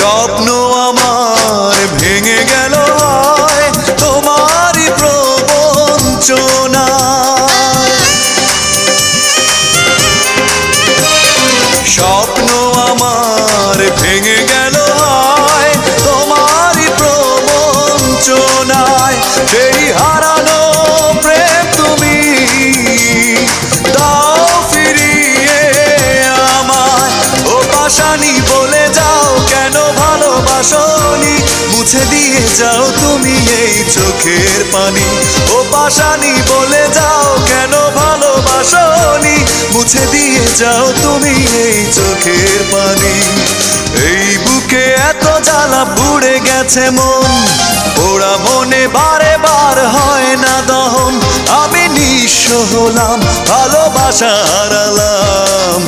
স্বপ্ন আমার ভেঙে গেল হয় তোমারই প্রবঞ্চনা। স্বপ্ন আমার ভেঙে গেল হয় তোমারই প্রবঞ্চনায়। সেই হারানো প্রেম তুমি দাও ফিরিয়ে আমায়। ও পাশানি বলে যাও কেন ভালোবাসনি, মুছে দিয়ে যাও তুমি এই চোখের পানি। ও পাশানি বলে যাও কেন ভালোবাসনি, মুছে দিয়ে যাও তুমি এই চোখের পানি। এই বুকে এত জ্বালা পুড়ে গেছে মন, পোড়া মনে বারে বার হয় না দহন। আমি নিঃস্ব হলাম, ভালোবাসা হারালাম।